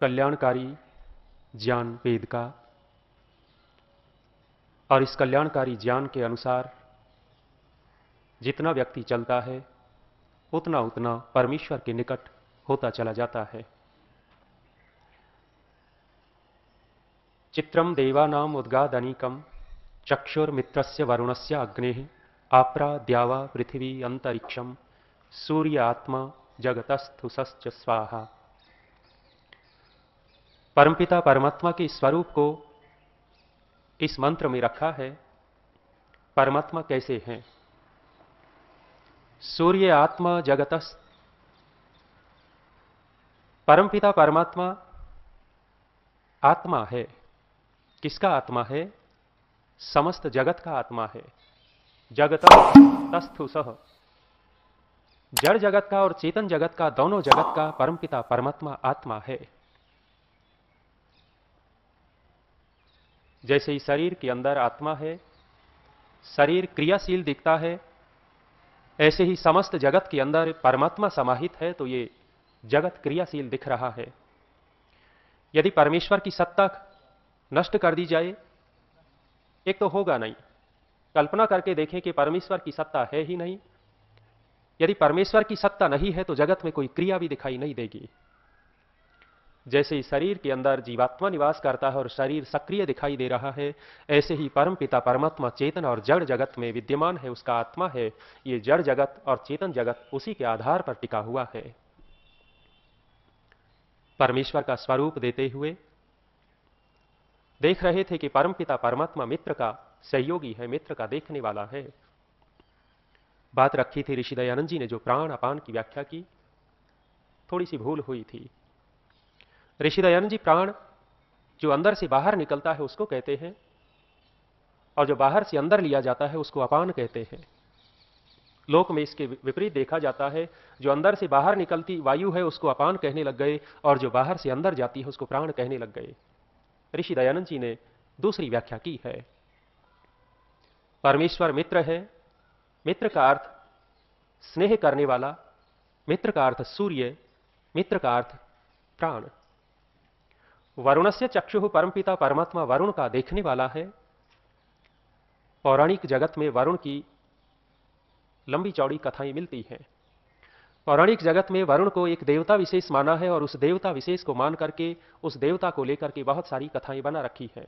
कल्याणकारी ज्ञान वेद का, और इस कल्याणकारी ज्ञान के अनुसार जितना व्यक्ति चलता है उतना उतना परमेश्वर के निकट होता चला जाता है। चित्रम देवानाम उद्गादनीकम चक्षुर्मित्रस्य वरुणस्य अग्नेः आपरा द्यावा पृथ्वी अंतरिक्षम सूर्य आत्मा जगतस्थुसश्च स्वाहा। परमपिता परमात्मा के स्वरूप को इस मंत्र में रखा है। परमात्मा कैसे हैं? सूर्य आत्मा जगतस्थ। परमपिता परमात्मा आत्मा है। किसका आत्मा है? समस्त जगत का आत्मा है। जगतस्थुसः, जड़ जगत का और चेतन जगत का, दोनों जगत का परमपिता परमात्मा आत्मा है। जैसे ही शरीर के अंदर आत्मा है, शरीर क्रियाशील दिखता है, ऐसे ही समस्त जगत के अंदर परमात्मा समाहित है तो ये जगत क्रियाशील दिख रहा है। यदि परमेश्वर की सत्ता नष्ट कर दी जाए, एक तो होगा नहीं। कल्पना करके देखें कि परमेश्वर की सत्ता है ही नहीं। यदि परमेश्वर की सत्ता नहीं है तो जगत में कोई क्रिया भी दिखाई नहीं देगी। जैसे ही शरीर के अंदर जीवात्मा निवास करता है और शरीर सक्रिय दिखाई दे रहा है, ऐसे ही परमपिता परमात्मा चेतन और जड़ जगत में विद्यमान है, उसका आत्मा है। ये जड़ जगत और चेतन जगत उसी के आधार पर टिका हुआ है। परमेश्वर का स्वरूप देते हुए देख रहे थे कि परमपिता परमात्मा मित्र का सहयोगी है, मित्र का देखने वाला है। बात रखी थी ऋषि दयानंद जी ने, जो प्राण अपान की व्याख्या की, थोड़ी सी भूल हुई थी। ऋषि दयानंद जी प्राण जो अंदर से बाहर निकलता है उसको कहते हैं, और जो बाहर से अंदर लिया जाता है उसको अपान कहते हैं। लोक में इसके विपरीत देखा जाता है, जो अंदर से बाहर निकलती वायु है उसको अपान कहने लग गए, और जो बाहर से अंदर जाती है उसको प्राण कहने लग गए। ऋषि दयानंद जी ने दूसरी व्याख्या की है। परमेश्वर मित्र है। मित्र का अर्थ स्नेह करने वाला, मित्र का अर्थ सूर्य, मित्र का अर्थ प्राण। वरुणस्य चक्षुः, परमपिता परमात्मा वरुण का देखने वाला है। पौराणिक जगत में वरुण की लंबी चौड़ी कथाएं मिलती हैं। पौराणिक जगत में वरुण को एक देवता विशेष माना है, और उस देवता विशेष को मान करके उस देवता को लेकर के बहुत सारी कथाएं बना रखी हैं।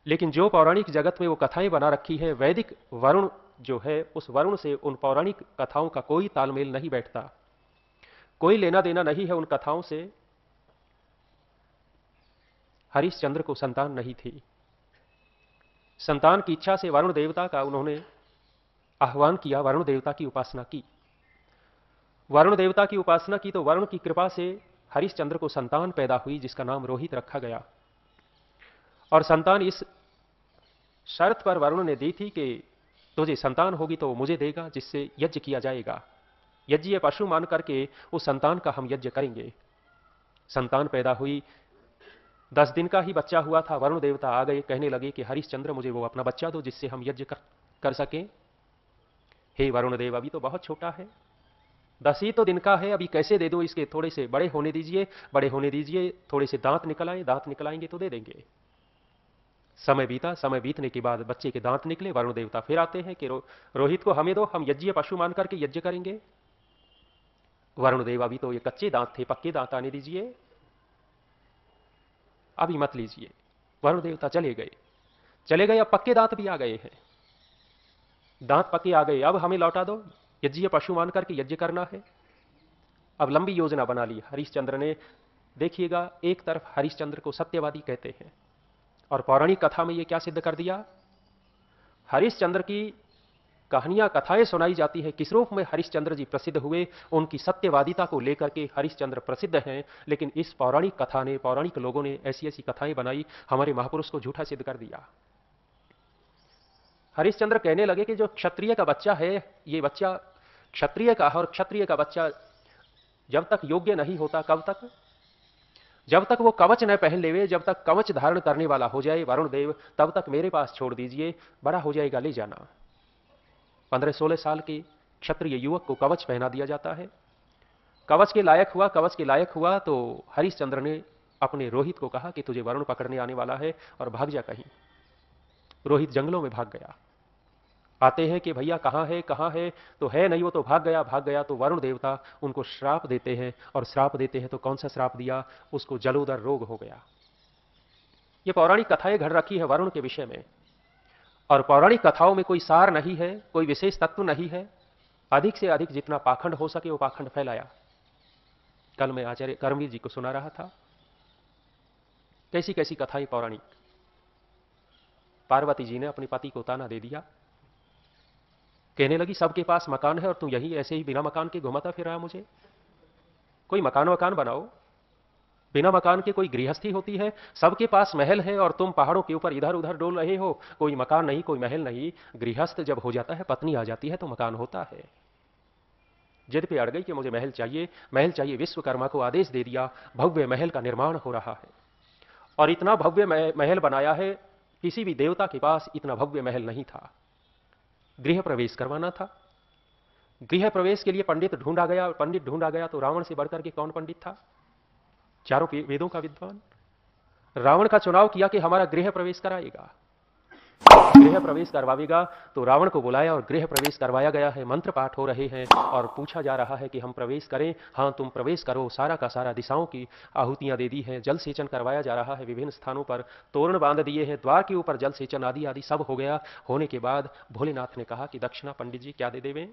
लेकिन जो पौराणिक जगत में वो कथाएं बना रखी है, वैदिक वरुण जो है, उस वरुण से उन पौराणिक कथाओं का कोई तालमेल नहीं बैठता, कोई लेना देना नहीं है उन कथाओं से। हरिश्चंद्र को संतान नहीं थी। संतान की इच्छा से वरुण देवता का उन्होंने आह्वान किया, वरुण देवता की उपासना की। वरुण देवता की उपासना की तो वरुण की कृपा से हरिश्चंद्र को संतान पैदा हुई, जिसका नाम रोहित रखा गया। और संतान इस शर्त पर वरुण ने दी थी कि तुझे संतान होगी तो मुझे देगा, जिससे यज्ञ किया जाएगा। यज्ञ पशु मान करके उस संतान का हम यज्ञ करेंगे। संतान पैदा हुई, 10 दिन का ही बच्चा हुआ था। वरुण देवता आ गए, कहने लगे कि हरिश्चंद्र मुझे वो अपना बच्चा दो जिससे हम यज्ञ कर सकें। हे वरुण देव, अभी तो बहुत छोटा है, 10 ही तो दिन का है, अभी कैसे दे दूं, इसके थोड़े से बड़े होने दीजिए, बड़े होने दीजिए, थोड़े से दांत निकल आए, दांत निकल आएंगे तो दे देंगे। समय बीता, समय बीतने के बाद बच्चे के दांत निकले। वरुण देवता फिर आते हैं कि रोहित को हमें दो, हम यज्ञ पशु मान करके यज्ञ करेंगे। वरुण देव, अभी तो ये कच्चे दांत थे, पक्के दांत आने दीजिए, अभी मत लीजिए। वरुण देवता चले गए, चले गए। अब पक्के दांत भी आ गए हैं, दांत पक्के आ गए, अब हमें लौटा दो, यज्ञ पशु मान करके यज्ञ करना है। अब लंबी योजना बना ली हरिश्चंद्र ने। देखिएगा, एक तरफ हरिश्चंद्र को सत्यवादी कहते हैं, और पौराणिक कथा में यह क्या सिद्ध कर दिया? हरिश्चंद्र की कहानियां, कथाएं सुनाई जाती है। किस रूप में हरिश्चंद्र जी प्रसिद्ध हुए, उनकी सत्यवादिता को लेकर के हरिश्चंद्र प्रसिद्ध हैं। लेकिन इस पौराणिक कथा ने, पौराणिक लोगों ने ऐसी ऐसी कथाएं बनाई, हमारे महापुरुष को झूठा सिद्ध कर दिया। हरिश्चंद्र कहने लगे कि जो क्षत्रिय का बच्चा है, ये बच्चा क्षत्रिय का है, और क्षत्रिय का बच्चा जब तक योग्य नहीं होता, कब तक? जब तक वो कवच न पहन लेवे, जब तक कवच धारण करने वाला हो जाए वरुण देव, तब तक मेरे पास छोड़ दीजिए, बड़ा हो जाएगा ले जाना। 15-16 साल के क्षत्रिय युवक को कवच पहना दिया जाता है। कवच के लायक हुआ, कवच के लायक हुआ तो हरिश्चंद्र ने अपने रोहित को कहा कि तुझे वरुण पकड़ने आने वाला है और भाग जा कहीं। रोहित जंगलों में भाग गया। आते हैं कि भैया कहां है, तो है नहीं, वो तो भाग गया। तो वरुण देवता उनको श्राप देते हैं, और श्राप देते हैं तो कौन सा श्राप दिया, उसको जलोदर रोग हो गया। ये पौराणिक कथाएं घड़ रखी है वरुण के विषय में, और पौराणिक कथाओं में कोई सार नहीं है, कोई विशेष तत्व नहीं है। अधिक से अधिक जितना पाखंड हो सके वो पाखंड फैलाया। कल मैं आचार्य कर्मवीर जी को सुना रहा था, कैसी कैसी कथाएं पौराणिक। पार्वती जी ने अपने पति को ताना दे दिया, कहने लगी सबके पास मकान है और तू यही ऐसे ही बिना मकान के घुमाता फिर रहा, मुझे कोई मकान बनाओ। बिना मकान के कोई गृहस्थी होती है? सबके पास महल है और तुम पहाड़ों के ऊपर इधर उधर डोल रहे हो। कोई मकान नहीं, कोई महल नहीं। गृहस्थ जब हो जाता है, पत्नी आ जाती है तो मकान होता है। जिद पे अड़ गई कि मुझे महल चाहिए। विश्वकर्मा को आदेश दे दिया, भव्य महल का निर्माण हो रहा है। और इतना भव्य महल बनाया है, किसी भी देवता के पास इतना भव्य महल नहीं था। गृह प्रवेश करवाना था। गृह प्रवेश के लिए पंडित ढूंढा गया तो रावण से बढ़कर के कौन पंडित था? चारों वेदों का विद्वान। रावण का चुनाव किया कि हमारा गृह प्रवेश कराएगा, गृह प्रवेश करवाएगा। तो रावण को बुलाया और गृह प्रवेश करवाया गया है। मंत्र पाठ हो रहे हैं और पूछा जा रहा है कि हम प्रवेश करें? हां, तुम प्रवेश करो। सारा का सारा दिशाओं की आहुतियां दे दी हैं। जल सेचन करवाया जा रहा है। विभिन्न स्थानों पर तोरण बांध दिए हैं, द्वार के ऊपर जल सेचन आदि आदि सब हो गया। होने के बाद भोलेनाथ ने कहा कि दक्षिणा पंडित जी क्या दे देवें?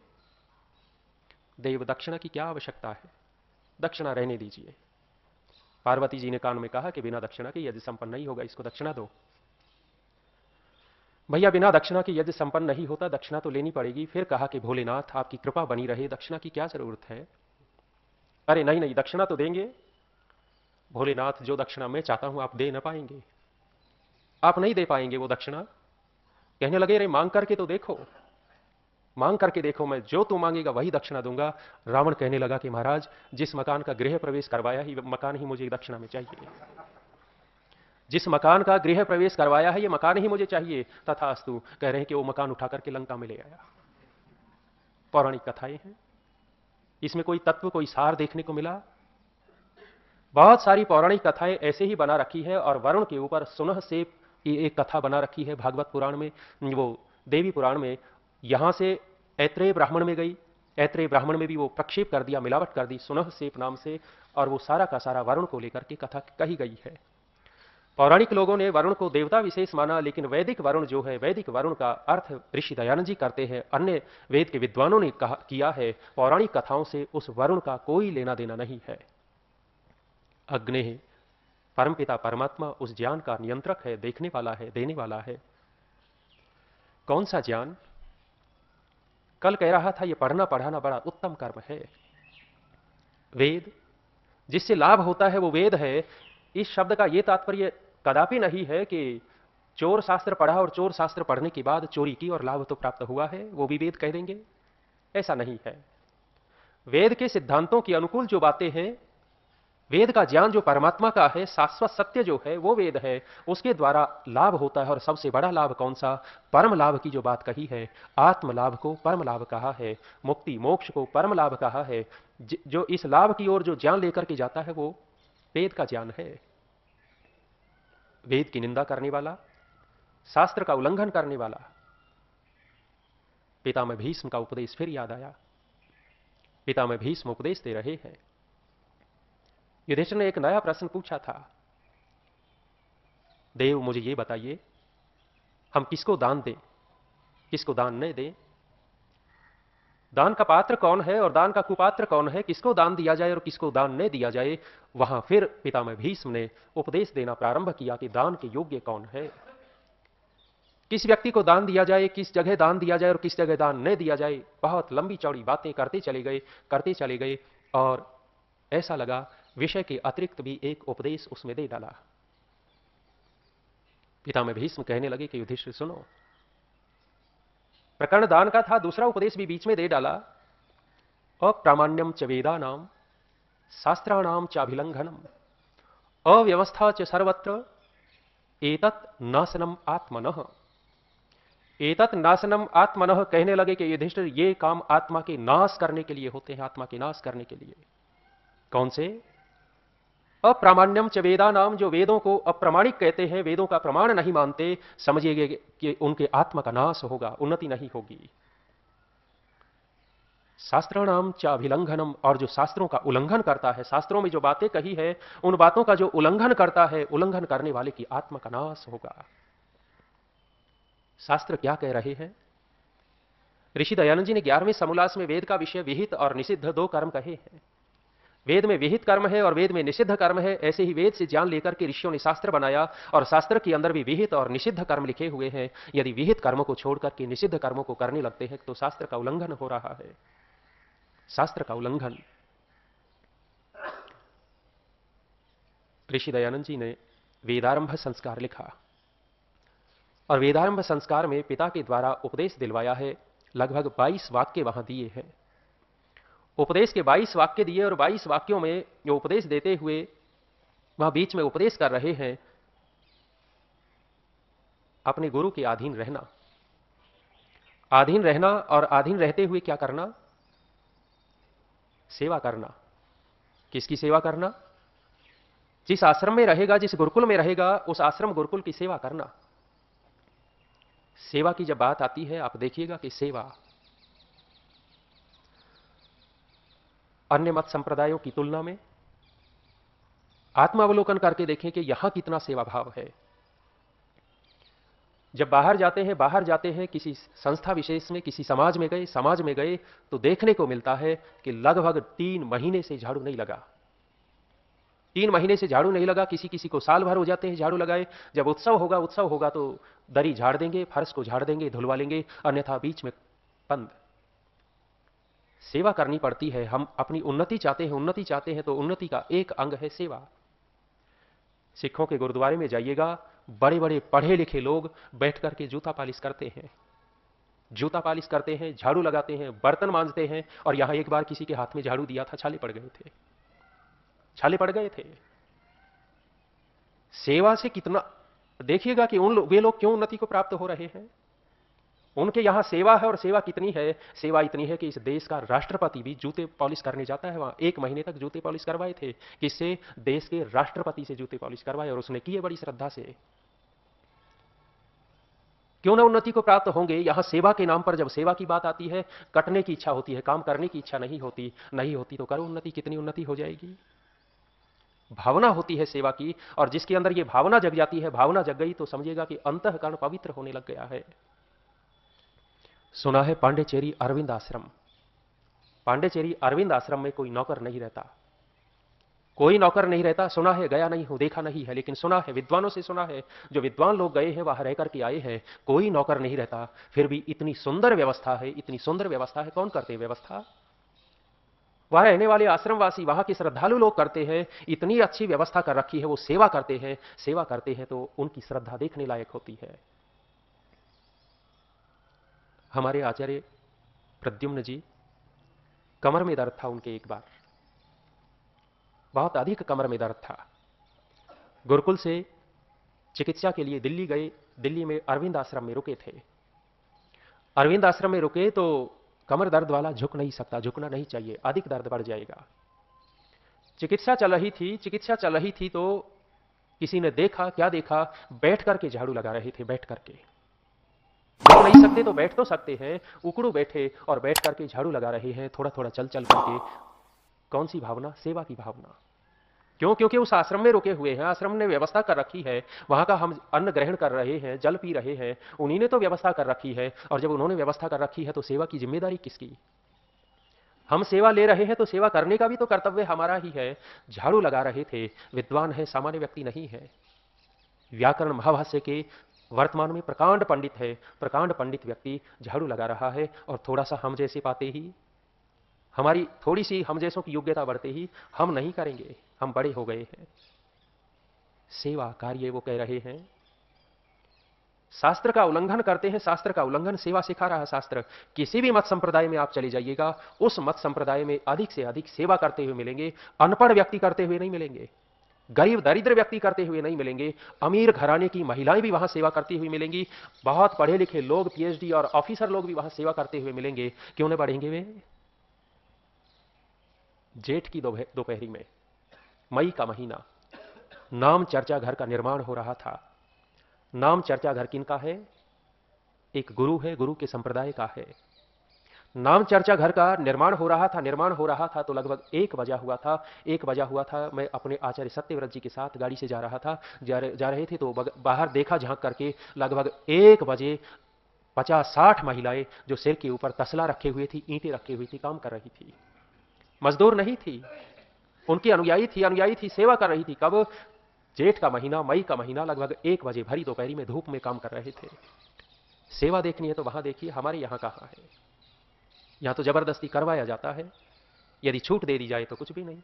देव, दक्षिणा की क्या आवश्यकता है, दक्षिणा रहने दीजिए। पार्वती जी ने कान में कहा कि बिना दक्षिणा के यज्ञ संपन्न नहीं होगा, इसको दक्षिणा दो। भैया बिना दक्षिणा के यज्ञ संपन्न नहीं होता, दक्षिणा तो लेनी पड़ेगी। फिर कहा कि भोलेनाथ आपकी कृपा बनी रहे, दक्षिणा की क्या जरूरत है? अरे नहीं, दक्षिणा तो देंगे। भोलेनाथ, जो दक्षिणा मैं चाहता हूं आप दे न पाएंगे, आप नहीं दे पाएंगे वो दक्षिणा। कहने लगे अरे मांग करके तो देखो, मांग करके देखो, मैं जो तू मांगेगा वही दक्षिणा दूंगा। रावण कहने लगा कि महाराज, जिस मकान का गृह प्रवेश करवाया ही मकान ही मुझे दक्षिणा में चाहिए। जिस मकान का गृह प्रवेश करवाया है ये मकान ही मुझे चाहिए। तथास्तु कह रहे हैं कि वो मकान उठा करके लंका में ले आया। पौराणिक कथाएं हैं, इसमें कोई तत्व, कोई सार देखने को मिला? बहुत सारी पौराणिक कथाएं ऐसे ही बना रखी है। और वरुण के ऊपर सुनह सेप की एक कथा बना रखी है भागवत पुराण में, वो देवी पुराण में। यहां से ऐत्रेय ब्राह्मण में गई, ऐत्रेय ब्राह्मण में भी वो प्रक्षेप कर दिया, मिलावट कर दी सुनह सेप नाम से, और वो सारा का सारा वरुण को लेकर के कथा कही गई है। पौराणिक लोगों ने वरुण को देवता विशेष माना, लेकिन वैदिक वरुण जो है, वैदिक वरुण का अर्थ ऋषि दयानंद जी करते हैं, अन्य वेद के विद्वानों ने किया है। पौराणिक कथाओं से उस वरुण का कोई लेना देना नहीं है। अग्नि परमपिता परमात्मा उस ज्ञान का नियंत्रक है, देखने वाला है, देने वाला है। कौन सा ज्ञान? कल कह रहा था, यह पढ़ना पढ़ाना बड़ा उत्तम कर्म है। वेद जिससे लाभ होता है वो वेद है। इस शब्द का यह तात्पर्य कदापि नहीं है कि चोर शास्त्र पढ़ा और चोर शास्त्र पढ़ने के बाद चोरी की और लाभ तो प्राप्त हुआ है, वो भी वेद कह देंगे, ऐसा नहीं है। वेद के सिद्धांतों के अनुकूल जो बातें हैं, वेद का ज्ञान जो परमात्मा का है, शाश्वत सत्य जो है वो वेद है, उसके द्वारा लाभ होता है। और सबसे बड़ा लाभ कौन सा? परम लाभ की जो बात कही है, आत्म लाभ को परम लाभ कहा है, मुक्ति मोक्ष को परम लाभ कहा है। जो इस लाभ की ओर जो ज्ञान लेकर के जाता है वो वेद का ज्ञान है। वेद की निंदा करने वाला, शास्त्र का उल्लंघन करने वाला। पितामह भीष्म का उपदेश फिर याद आया। पितामह भीष्म उपदेश दे रहे हैं। युधिष्ठिर ने एक नया प्रश्न पूछा था, देव मुझे ये बताइए, हम किसको दान दें, किसको दान नहीं दें? दान का पात्र कौन है और दान का कुपात्र कौन है, किसको दान दिया जाए और किसको दान नहीं दिया जाए? वहां फिर पितामह भीष्म ने उपदेश देना प्रारंभ किया कि दान के योग्य कौन है, किस व्यक्ति को दान दिया जाए, किस जगह दान दिया जाए और किस जगह दान नहीं दिया जाए। बहुत लंबी चौड़ी बातें करते चले गए और ऐसा लगा विषय के अतिरिक्त भी एक उपदेश उसमें दे डाला। पितामह भीष्म कहने लगे कि युधिष्ठिर सुनो, प्रकरण दान का था, दूसरा उपदेश भी बीच में दे डाला। अप्रामाण्यम च वेदानाम शास्त्राणाम चाभिलंघनम अव्यवस्था च सर्वत्र एतत् नाशनम आत्मनः। एतत् नाशनम आत्मनः कहने लगे कि युधिष्ठिर ये काम आत्मा के नाश करने के लिए होते हैं, आत्मा के नाश करने के लिए। कौन से? अप्रामाण्यम च वेदा नाम, जो वेदों को अप्रामाणिक कहते हैं, वेदों का प्रमाण नहीं मानते, समझिए कि उनके आत्मा का नाश होगा, उन्नति नहीं होगी। शास्त्राणाम च अभिलंघनम, और जो शास्त्रों का उल्लंघन करता है, शास्त्रों में जो बातें कही है उन बातों का जो उल्लंघन करता है, उल्लंघन करने वाले की आत्मा का नाश होगा। शास्त्र क्या कह रहे हैं? ऋषि दयानंद जी ने 11वें समोल्लास में वेद का विषय विहित और निषिद्ध दो कर्म कहे हैं। वेद में विहित कर्म है और वेद में निषिद्ध कर्म है। ऐसे ही वेद से ज्ञान लेकर के ऋषियों ने शास्त्र बनाया और शास्त्र के अंदर भी विहित और निषिद्ध कर्म लिखे हुए हैं। यदि विहित कर्मों को छोड़कर के निषिद्ध कर्मों को करने लगते हैं तो शास्त्र का उल्लंघन हो रहा है। शास्त्र का उल्लंघन। ऋषि दयानंद जी ने वेदारंभ संस्कार लिखा और वेदारंभ संस्कार में पिता के द्वारा उपदेश दिलवाया है। लगभग 22 वाक्य वहां दिए हैं। उपदेश के 22 वाक्य दिए और 22 वाक्यों में जो उपदेश देते हुए वहां बीच में उपदेश कर रहे हैं अपने गुरु के अधीन रहना। अधीन रहना और अधीन रहते हुए क्या करना? सेवा करना। किसकी सेवा करना? जिस आश्रम में रहेगा, जिस गुरुकुल में रहेगा, उस आश्रम गुरुकुल की सेवा करना। सेवा की जब बात आती है, आप देखिएगा कि सेवा अन्य मत संप्रदायों की तुलना में आत्मावलोकन करके देखें कि यहां कितना सेवा भाव है। जब बाहर जाते हैं किसी संस्था विशेष में, किसी समाज में गए तो देखने को मिलता है कि लगभग 3 महीने से झाड़ू नहीं लगा। 3 महीने से झाड़ू नहीं लगा। किसी किसी को साल भर हो जाते हैं झाड़ू लगाए। जब उत्सव होगा तो दरी झाड़ देंगे, फर्श को झाड़ देंगे, धुलवा लेंगे, अन्यथा बीच में बंद। सेवा करनी पड़ती है। हम अपनी उन्नति चाहते हैं तो उन्नति का एक अंग है सेवा। सिखों के गुरुद्वारे में जाइएगा, बड़े बड़े पढ़े लिखे लोग बैठ करके जूता पालिश करते हैं, झाड़ू लगाते हैं, बर्तन मांजते हैं। और यहां एक बार किसी के हाथ में झाड़ू दिया था, छाले पड़ गए थे। सेवा से कितना देखिएगा कि वे लोग क्यों उन्नति को प्राप्त हो रहे हैं। उनके यहां सेवा है और सेवा कितनी है? सेवा इतनी है कि इस देश का राष्ट्रपति भी जूते पॉलिश करने जाता है। वहां 1 महीने तक जूते पॉलिश करवाए थे। किससे? देश के राष्ट्रपति से जूते पॉलिश करवाए और उसने किए बड़ी श्रद्धा से। क्यों ना उन्नति को प्राप्त होंगे। यहां सेवा के नाम पर जब सेवा की बात आती है, कटने की इच्छा होती है, काम करने की इच्छा नहीं होती तो करो उन्नति। कितनी उन्नति हो जाएगी। भावना होती है सेवा की, और जिसके अंदर यह भावना जग जाती है, भावना जग गई तो समझिएगा कि अंतःकरण पवित्र होने लग गया है। सुना है पांडेचेरी अरविंद आश्रम। पांडेचेरी अरविंद आश्रम में कोई नौकर नहीं रहता। सुना है, गया नहीं हूं, देखा नहीं है, लेकिन सुना है, विद्वानों से सुना है। जो विद्वान लोग गए हैं, वहां रह करके आए हैं, कोई नौकर नहीं रहता। फिर भी इतनी सुंदर व्यवस्था है। कौन करते हैं व्यवस्था? वहां रहने वाले आश्रमवासी, वहां के श्रद्धालु लोग करते हैं। इतनी अच्छी व्यवस्था कर रखी है, वो सेवा करते हैं तो उनकी श्रद्धा देखने लायक होती है। हमारे आचार्य प्रद्युम्न जी, कमर में दर्द था उनके। एक बार बहुत अधिक कमर में दर्द था। गुरुकुल से चिकित्सा के लिए दिल्ली गए। दिल्ली में अरविंद आश्रम में रुके थे। अरविंद आश्रम में रुके तो कमर दर्द वाला झुक नहीं सकता, झुकना नहीं चाहिए, अधिक दर्द बढ़ जाएगा। चिकित्सा चल रही थी तो किसी ने देखा, क्या देखा? बैठ करके झाड़ू लगा रहे थे। बैठ करके झुक नहीं सकते तो बैठ तो सकते हैं। उकड़ू बैठे और बैठ करके झाड़ू लगा रहे हैं, थोड़ा थोड़ा चल करके। कौन सी भावना? सेवा की भावना। क्यों? क्योंकि उस आश्रम में रुके हुए हैं, आश्रम ने व्यवस्था कर रखी है। वहां का हम अन्न ग्रहण कर रहे हैं, जल पी रहे हैं, उन्हीं ने तो व्यवस्था कर रखी है। और जब उन्होंने व्यवस्था कर रखी है तो सेवा की जिम्मेदारी किसकी? हम सेवा ले रहे हैं तो सेवा करने का भी तो कर्तव्य हमारा ही है। झाड़ू लगा रहे थे। विद्वान है, सामान्य व्यक्ति नहीं है। व्याकरण महाभाष्य के वर्तमान में प्रकांड पंडित है। प्रकांड पंडित व्यक्ति झाड़ू लगा रहा है और थोड़ा सा हम जैसे पाते ही, हमारी थोड़ी सी हम जैसों की योग्यता बढ़ते ही हम नहीं करेंगे, हम बड़े हो गए हैं। सेवा कार्य वो कह रहे हैं। शास्त्र का उल्लंघन करते हैं। शास्त्र का उल्लंघन सेवा सिखा रहा है शास्त्र। किसी भी मत संप्रदाय में आप चले जाइएगा, उस मत संप्रदाय में अधिक से अधिक सेवा करते हुए मिलेंगे। अनपढ़ व्यक्ति करते हुए नहीं मिलेंगे, गरीब दरिद्र व्यक्ति करते हुए नहीं मिलेंगे। अमीर घराने की महिलाएं भी वहां सेवा करती हुई मिलेंगी। बहुत पढ़े लिखे लोग, पीएचडी और ऑफिसर लोग भी वहां सेवा करते हुए मिलेंगे। क्यों न बढ़ेंगे वे? जेठ की दोपहरी में, मई का महीना, नाम चर्चा घर का निर्माण हो रहा था। नाम चर्चा घर किनका है? एक गुरु है, गुरु के संप्रदाय का है। नाम चर्चा घर का निर्माण हो रहा था तो लगभग 1 बजा हुआ था। 1 बजा हुआ था। मैं अपने आचार्य सत्यव्रत जी के साथ गाड़ी से जा रहा था। जा रहे थे तो बाहर देखा झांक करके, लगभग 1 बजे 50-60 महिलाएं जो सिर के ऊपर तसला रखे हुए थी, ईंटें रखी हुई थी, काम कर रही थी। मजदूर नहीं थी, उनकी अनुयायी थी, सेवा कर रही थी। कब? जेठ का महीना, मई का महीना, लगभग 1 बजे भरी दोपहरी में धूप में काम कर रहे थे। सेवा देखनी है तो वहां देखिए, हमारे यहां कहां है। यहां तो जबरदस्ती करवाया जाता है, यदि छूट दे दी जाए तो कुछ भी नहीं।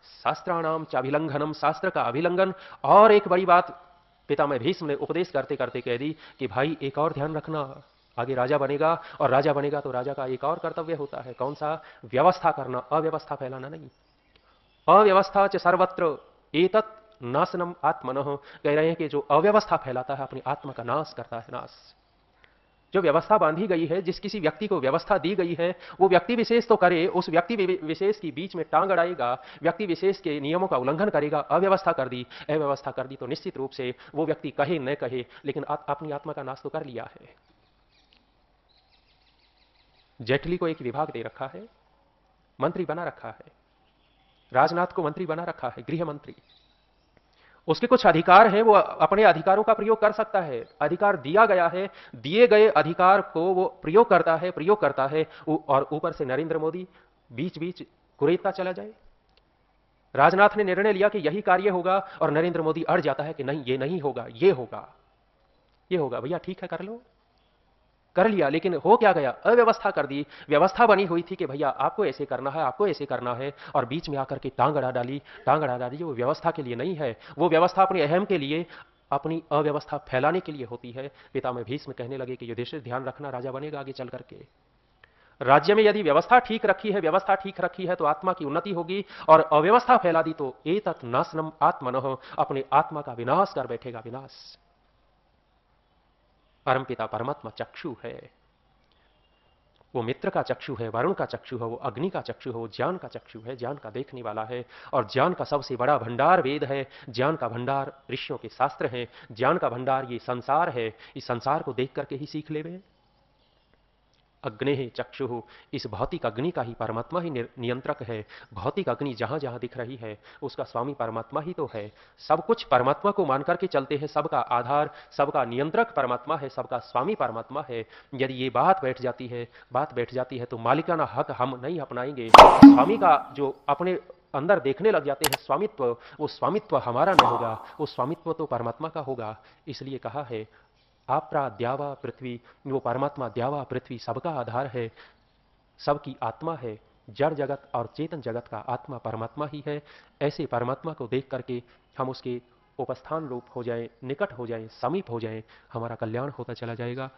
शास्त्राणाम चाभिलंघनम, शास्त्र का अभिलंघन। और एक बड़ी बात पितामह भीष्म ने उपदेश करते करते कह दी कि भाई एक और ध्यान रखना, आगे राजा बनेगा, और राजा बनेगा तो राजा का एक और कर्तव्य होता है। कौन सा? व्यवस्था करना, अव्यवस्था फैलाना नहीं। अव्यवस्था च सर्वत्र एतत् नाशनम आत्मनः। कह रहे हैं कि जो अव्यवस्था फैलाता है अपनी आत्मा का नाश करता है, नाश। जो व्यवस्था बांधी गई है, जिस किसी व्यक्ति को व्यवस्था दी गई है, वो व्यक्ति विशेष तो करे, उस व्यक्ति विशेष की बीच में टांग अड़ाएगा, व्यक्ति विशेष के नियमों का उल्लंघन करेगा, अव्यवस्था कर दी, अव्यवस्था कर दी, तो निश्चित रूप से वो व्यक्ति कहे न कहे, लेकिन अपनी आत्मा का नाश तो कर लिया है। जेटली को एक विभाग दे रखा है, मंत्री बना रखा है। राजनाथ को मंत्री बना रखा है, गृह मंत्री। उसके कुछ अधिकार हैं, वो अपने अधिकारों का प्रयोग कर सकता है। अधिकार दिया गया है, दिए गए अधिकार को वो प्रयोग करता है। और ऊपर से नरेंद्र मोदी बीच बीच कुरेदता चला जाए। राजनाथ ने निर्णय लिया कि यही कार्य होगा, और नरेंद्र मोदी अड़ जाता है कि नहीं, ये नहीं होगा, ये होगा, ये होगा। भैया ठीक है, कर लो, कर लिया, लेकिन हो क्या गया? अव्यवस्था कर दी। व्यवस्था बनी हुई थी कि भैया आपको ऐसे करना है, आपको ऐसे करना है, और बीच में आकर के टांग अड़ा डाली। वो व्यवस्था के लिए नहीं है, वो व्यवस्था अपने अहम के लिए, अपनी अव्यवस्था फैलाने के लिए होती है। पितामह भीष्म कहने लगे कि युधिष्ठिर ध्यान रखना, राजा बनेगा आगे चल करके। राज्य में यदि व्यवस्था ठीक रखी है तो आत्मा की उन्नति होगी, और अव्यवस्था फैला दी तो एतत् नाशनम आत्मनः, अपने आत्मा का विनाश कर बैठेगा, विनाश। परमपिता परमात्मा चक्षु है, वो मित्र का चक्षु है, वरुण का चक्षु है, वो अग्नि का चक्षु है, वो ज्ञान का चक्षु है, ज्ञान का देखने वाला है। और ज्ञान का सबसे बड़ा भंडार वेद है, ज्ञान का भंडार ऋषियों के शास्त्र हैं, ज्ञान का भंडार ये संसार है। इस संसार को देख करके ही सीख ले वे। अग्नि चक्षु, इस भौतिक अग्नि का ही परमात्मा ही नियंत्रक है। भौतिक अग्नि जहां जहां दिख रही है उसका स्वामी परमात्मा ही तो है। सब कुछ परमात्मा को मान करके चलते हैं, सबका आधार, सबका नियंत्रक परमात्मा है, सबका स्वामी परमात्मा है। यदि ये बात बैठ जाती है तो मालिकाना हक हम नहीं अपनाएंगे। स्वामी का जो अपने अंदर देखने लग जाते हैं स्वामित्व, वो स्वामित्व हमारा नहीं होगा, वो स्वामित्व तो परमात्मा का होगा। इसलिए कहा है आपरा द्यावा पृथ्वी, वो परमात्मा द्यावा पृथ्वी सबका आधार है, सबकी आत्मा है। जड़ जगत और चेतन जगत का आत्मा परमात्मा ही है। ऐसे परमात्मा को देख करके हम उसके उपस्थान रूप हो जाएं, निकट हो जाएं, समीप हो जाएं, हमारा कल्याण होता चला जाएगा।